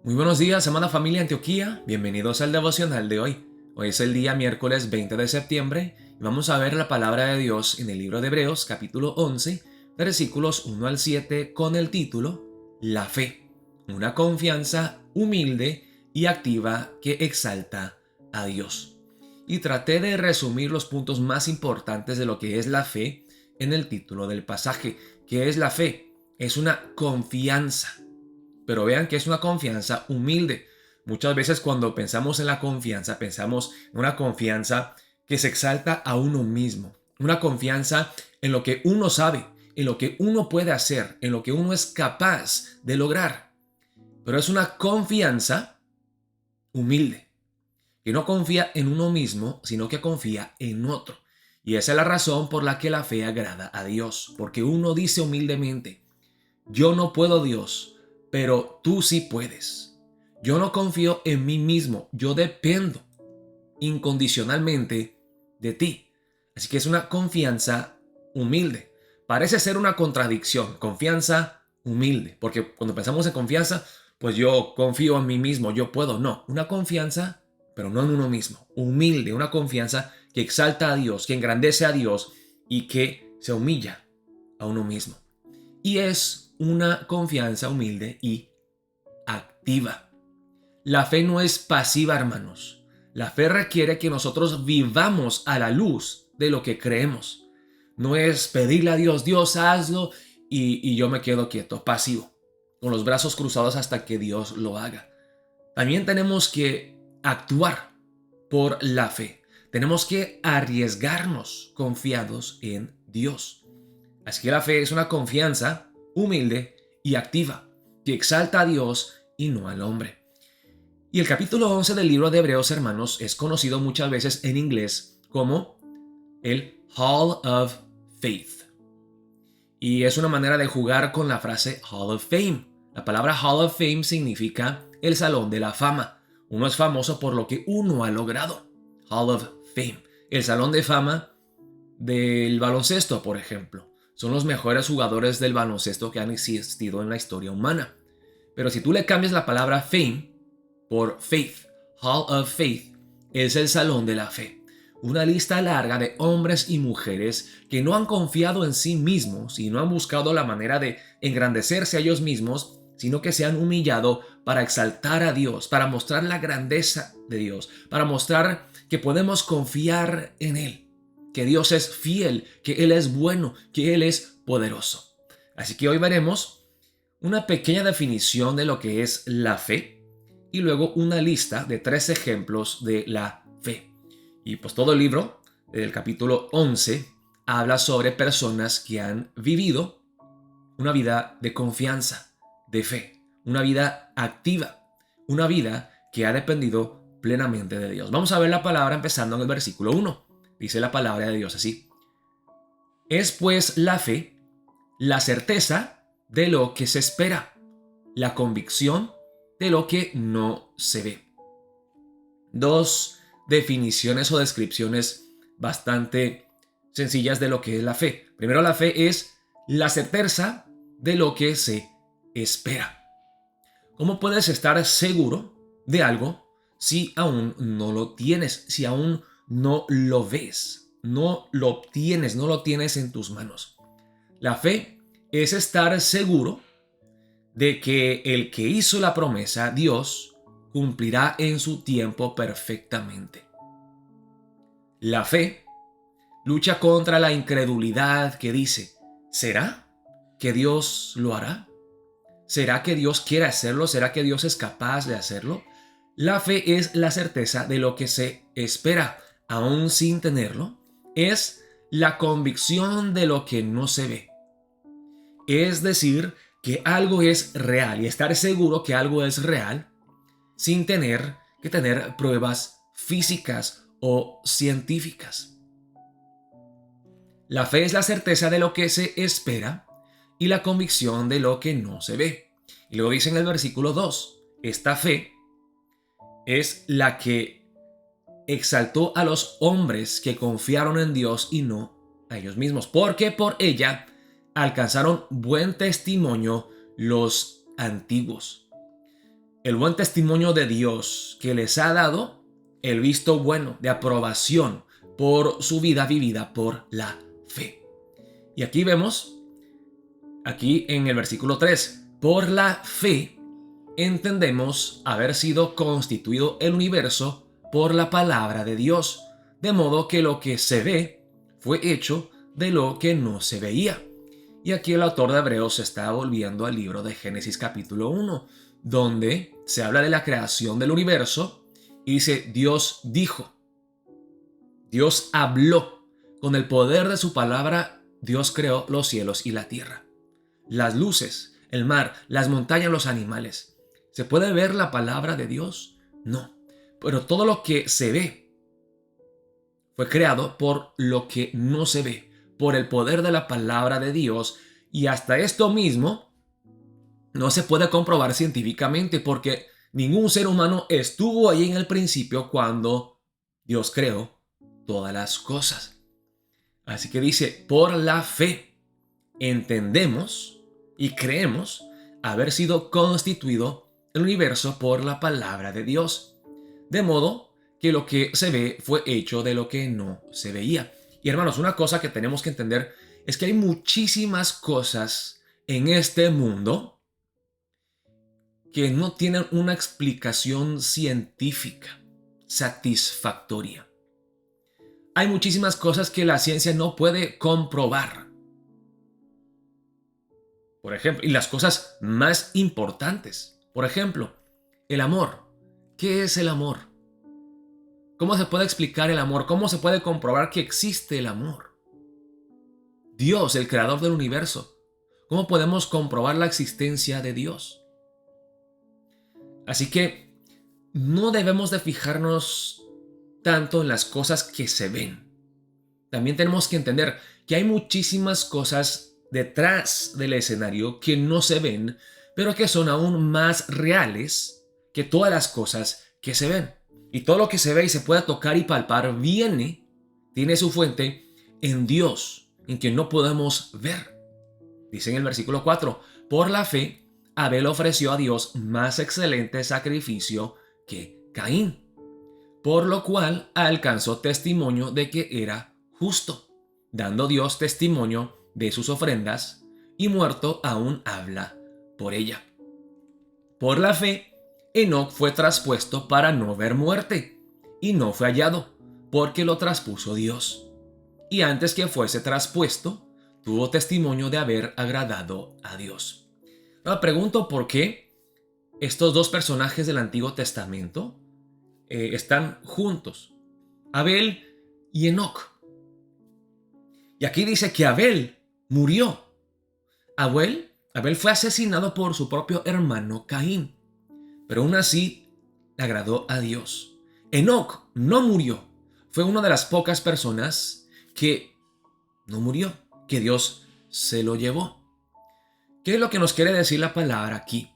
Muy buenos días, amada familia Antioquía. Bienvenidos al devocional de hoy. Hoy es el día miércoles 20 de septiembre y vamos a ver la palabra de Dios en el libro de Hebreos, capítulo 11, versículos 1 al 7, con el título La fe, una confianza humilde y activa que exalta a Dios. Y traté de resumir los puntos más importantes de lo que es la fe en el título del pasaje. ¿Qué es la fe? Es una confianza. Pero vean que es una confianza humilde. Muchas veces cuando pensamos en la confianza, pensamos en una confianza que se exalta a uno mismo. Una confianza en lo que uno sabe, en lo que uno puede hacer, en lo que uno es capaz de lograr. Pero es una confianza humilde, que no confía en uno mismo, sino que confía en otro. Y esa es la razón por la que la fe agrada a Dios, porque uno dice humildemente: yo no puedo, Dios, pero tú sí puedes. Yo no confío en mí mismo, yo dependo incondicionalmente de ti. Así que es una confianza humilde. Parece ser una contradicción, confianza humilde, porque cuando pensamos en confianza, pues yo confío en mí mismo, yo puedo. No, una confianza, pero no en uno mismo. Humilde, una confianza que exalta a Dios, que engrandece a Dios y que se humilla a uno mismo. Y es una confianza humilde y activa. La fe no es pasiva, hermanos. La fe requiere que nosotros vivamos a la luz de lo que creemos. No es pedirle a Dios, Dios, hazlo, y yo me quedo quieto, pasivo, con los brazos cruzados hasta que Dios lo haga. También tenemos que actuar por la fe. Tenemos que arriesgarnos confiados en Dios. Así que la fe es una confianza humilde y activa, que exalta a Dios y no al hombre. Y el capítulo 11 del libro de Hebreos, hermanos, es conocido muchas veces en inglés como el Hall of Faith. Y es una manera de jugar con la frase Hall of Fame. La palabra Hall of Fame significa el Salón de la Fama. Uno es famoso por lo que uno ha logrado. Hall of Fame. El Salón de Fama del baloncesto, por ejemplo. Son los mejores jugadores del baloncesto que han existido en la historia humana. Pero si tú le cambias la palabra fame por faith, Hall of Faith, es el salón de la fe. Una lista larga de hombres y mujeres que no han confiado en sí mismos y no han buscado la manera de engrandecerse a ellos mismos, sino que se han humillado para exaltar a Dios, para mostrar la grandeza de Dios, para mostrar que podemos confiar en Él, que Dios es fiel, que Él es bueno, que Él es poderoso. Así que hoy veremos una pequeña definición de lo que es la fe y luego una lista de 3 ejemplos de la fe. Y pues todo el libro, del capítulo 11, habla sobre personas que han vivido una vida de confianza, de fe, una vida activa, una vida que ha dependido plenamente de Dios. Vamos a ver la palabra empezando en el versículo 1. Dice la palabra de Dios así: es pues la fe, la certeza de lo que se espera, la convicción de lo que no se ve. Dos definiciones o descripciones bastante sencillas de lo que es la fe. Primero, la fe es la certeza de lo que se espera. ¿Cómo puedes estar seguro de algo si aún no lo tienes, si aún no lo ves, no lo obtienes, no lo tienes en tus manos? La fe es estar seguro de que el que hizo la promesa, Dios, cumplirá en su tiempo perfectamente. La fe lucha contra la incredulidad que dice: ¿será que Dios lo hará? ¿Será que Dios quiere hacerlo? ¿Será que Dios es capaz de hacerlo? La fe es la certeza de lo que se espera, aún sin tenerlo. Es la convicción de lo que no se ve. Es decir, que algo es real y estar seguro que algo es real sin tener que tener pruebas físicas o científicas. La fe es la certeza de lo que se espera y la convicción de lo que no se ve. Y luego dice en el versículo 2, esta fe es la que exaltó a los hombres que confiaron en Dios y no a ellos mismos, porque por ella alcanzaron buen testimonio los antiguos. el buen testimonio de Dios que les ha dado el visto bueno de aprobación por su vida vivida por la fe. Y aquí vemos, aquí en el versículo 3, por la fe entendemos haber sido constituido el universo por la palabra de Dios, de modo que lo que se ve fue hecho de lo que no se veía. Y aquí el autor de Hebreos se está volviendo al libro de Génesis capítulo 1, donde se habla de la creación del universo y dice, Dios dijo, Dios habló, con el poder de su palabra, Dios creó los cielos y la tierra, las luces, el mar, las montañas, los animales. ¿Se puede ver la palabra de Dios? No, pero todo lo que se ve fue creado por lo que no se ve, por el poder de la palabra de Dios, y hasta esto mismo no se puede comprobar científicamente porque ningún ser humano estuvo ahí en el principio cuando Dios creó todas las cosas. Así que dice, por la fe entendemos y creemos haber sido constituido el universo por la palabra de Dios, de modo que lo que se ve fue hecho de lo que no se veía. Y hermanos, una cosa que tenemos que entender es que hay muchísimas cosas en este mundo que no tienen una explicación científica satisfactoria. Hay muchísimas cosas que la ciencia no puede comprobar. Por ejemplo, y las cosas más importantes. Por ejemplo, el amor. ¿Qué es el amor? ¿Cómo se puede explicar el amor? ¿Cómo se puede comprobar que existe el amor? Dios, el creador del universo. ¿Cómo podemos comprobar la existencia de Dios? Así que no debemos de fijarnos tanto en las cosas que se ven. También tenemos que entender que hay muchísimas cosas detrás del escenario que no se ven, pero que son aún más reales que todas las cosas que se ven. Y todo lo que se ve y se puede tocar y palpar tiene su fuente en Dios, en quien no podemos ver. Dice en el versículo 4, por la fe, Abel ofreció a Dios más excelente sacrificio que Caín, por lo cual alcanzó testimonio de que era justo, dando Dios testimonio de sus ofrendas, y muerto aún habla por ella. Por la fe, Enoc fue traspuesto para no ver muerte, y no fue hallado, porque lo traspuso Dios. Y antes que fuese traspuesto, tuvo testimonio de haber agradado a Dios. Me pregunto por qué estos dos personajes del Antiguo Testamento están juntos, Abel y Enoc. Y aquí dice que Abel murió. Abel fue asesinado por su propio hermano Caín, pero aún así le agradó a Dios. Enoc no murió. Fue una de las pocas personas que no murió, que Dios se lo llevó. ¿Qué es lo que nos quiere decir la palabra aquí?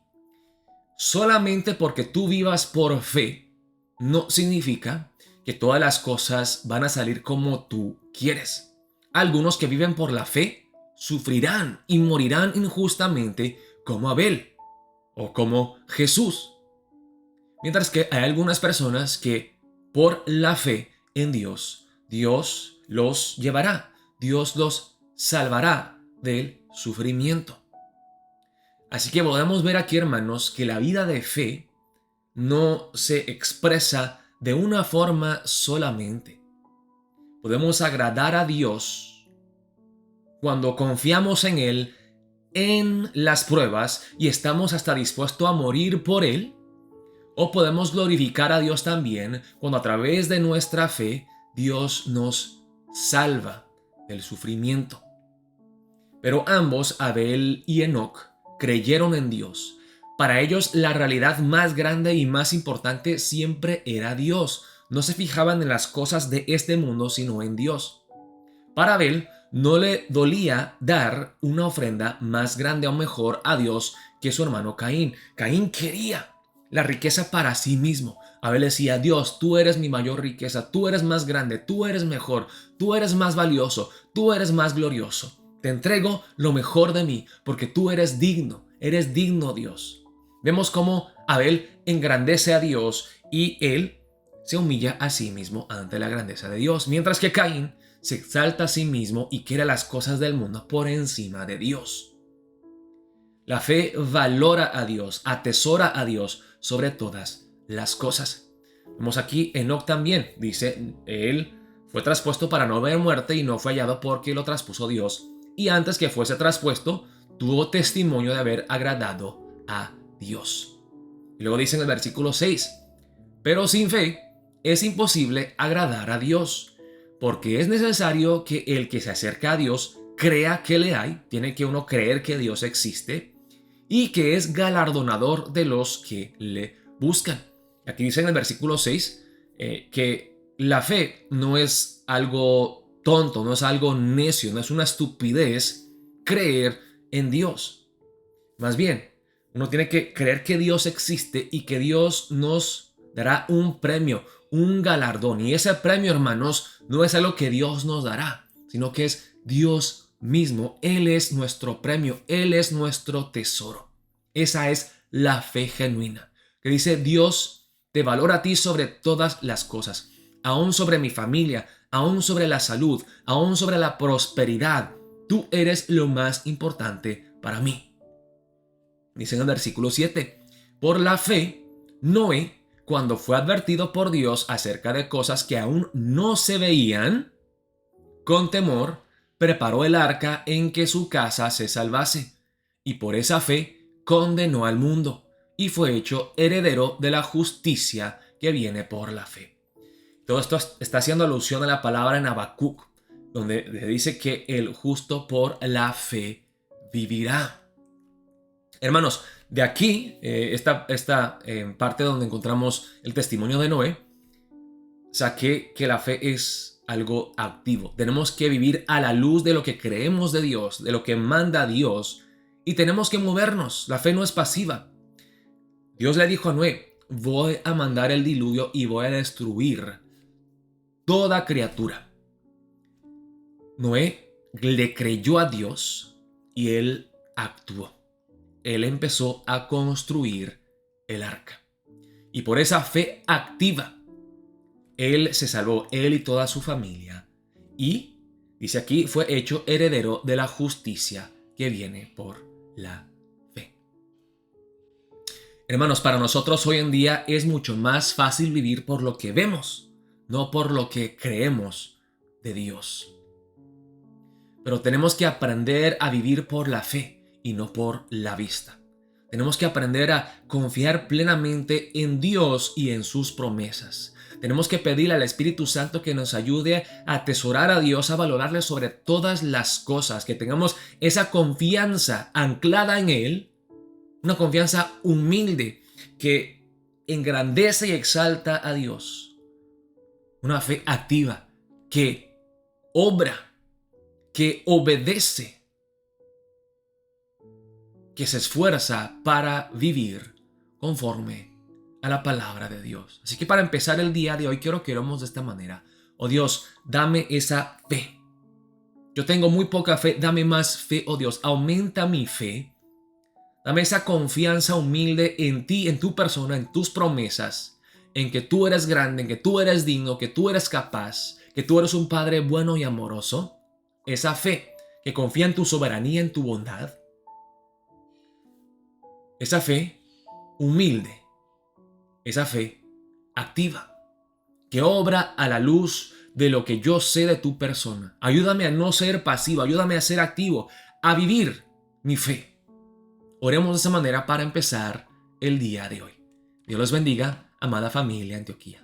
Solamente porque tú vivas por fe no significa que todas las cosas van a salir como tú quieres. Algunos que viven por la fe sufrirán y morirán injustamente como Abel o como Jesús. Mientras que hay algunas personas que por la fe en Dios, Dios los llevará, Dios los salvará del sufrimiento. Así que podemos ver aquí, hermanos, que la vida de fe no se expresa de una forma solamente. Podemos agradar a Dios cuando confiamos en Él en las pruebas y estamos hasta dispuestos a morir por Él. O podemos glorificar a Dios también cuando a través de nuestra fe Dios nos salva del sufrimiento. Pero ambos, Abel y Enoc, creyeron en Dios. Para ellos la realidad más grande y más importante siempre era Dios. No se fijaban en las cosas de este mundo, sino en Dios. Para Abel no le dolía dar una ofrenda más grande o mejor a Dios que su hermano Caín. Caín quería la riqueza para sí mismo. Abel decía, Dios, tú eres mi mayor riqueza, tú eres más grande, tú eres mejor, tú eres más valioso, tú eres más glorioso. Te entrego lo mejor de mí porque tú eres digno Dios. Vemos cómo Abel engrandece a Dios y él se humilla a sí mismo ante la grandeza de Dios, mientras que Caín se exalta a sí mismo y quiere las cosas del mundo por encima de Dios. La fe valora a Dios, atesora a Dios sobre todas las cosas. Vemos aquí Enoc también, dice, él fue traspuesto para no ver muerte y no fue hallado porque lo traspuso Dios. Y antes que fuese traspuesto, tuvo testimonio de haber agradado a Dios. Y luego dice en el versículo 6, pero sin fe es imposible agradar a Dios, porque es necesario que el que se acerca a Dios crea que le hay, tiene que uno creer que Dios existe y que es galardonador de los que le buscan. Aquí dice en el versículo 6 que la fe no es algo tonto, no es algo necio, no es una estupidez creer en Dios. Más bien, uno tiene que creer que Dios existe y que Dios nos dará un premio, un galardón. Y ese premio, hermanos, no es algo que Dios nos dará, sino que es Dios mismo. Él es nuestro premio, Él es nuestro tesoro. Esa es la fe genuina, que dice: Dios te valora a ti sobre todas las cosas, aún sobre mi familia, aún sobre la salud, aún sobre la prosperidad. Tú eres lo más importante para mí. Dice en el versículo 7, por la fe, Noé, cuando fue advertido por Dios acerca de cosas que aún no se veían, con temor, preparó el arca en que su casa se salvase, y por esa fe condenó al mundo, y fue hecho heredero de la justicia que viene por la fe. Todo esto está haciendo alusión a la palabra en Habacuc, donde dice que el justo por la fe vivirá. Hermanos, de aquí, esta parte donde encontramos el testimonio de Noé, saqué que la fe es algo activo. Tenemos que vivir a la luz de lo que creemos de Dios, de lo que manda Dios, y tenemos que movernos. La fe no es pasiva. Dios le dijo a Noé: voy a mandar el diluvio y voy a destruir toda criatura. Noé le creyó a Dios y él actuó. Él empezó a construir el arca. Y por esa fe activa, él se salvó, él y toda su familia. Y, dice aquí, fue hecho heredero de la justicia que viene por la fe. Hermanos, para nosotros hoy en día es mucho más fácil vivir por lo que vemos, no por lo que creemos de Dios. Pero tenemos que aprender a vivir por la fe y no por la vista. Tenemos que aprender a confiar plenamente en Dios y en sus promesas. Tenemos que pedirle al Espíritu Santo que nos ayude a atesorar a Dios, a valorarle sobre todas las cosas, que tengamos esa confianza anclada en Él, una confianza humilde que engrandece y exalta a Dios. Una fe activa que obra, que obedece, que se esfuerza para vivir conforme a la palabra de Dios. Así que para empezar el día de hoy quiero que oremos de esta manera. Oh Dios, dame esa fe. Yo tengo muy poca fe, dame más fe, oh Dios, aumenta mi fe. Dame esa confianza humilde en ti, en tu persona, en tus promesas, en que tú eres grande, en que tú eres digno, que tú eres capaz, que tú eres un Padre bueno y amoroso. Esa fe que confía en tu soberanía, en tu bondad. Esa fe humilde, esa fe activa, que obra a la luz de lo que yo sé de tu persona. Ayúdame a no ser pasivo, ayúdame a ser activo, a vivir mi fe. Oremos de esa manera para empezar el día de hoy. Dios los bendiga, amada familia Antioquía.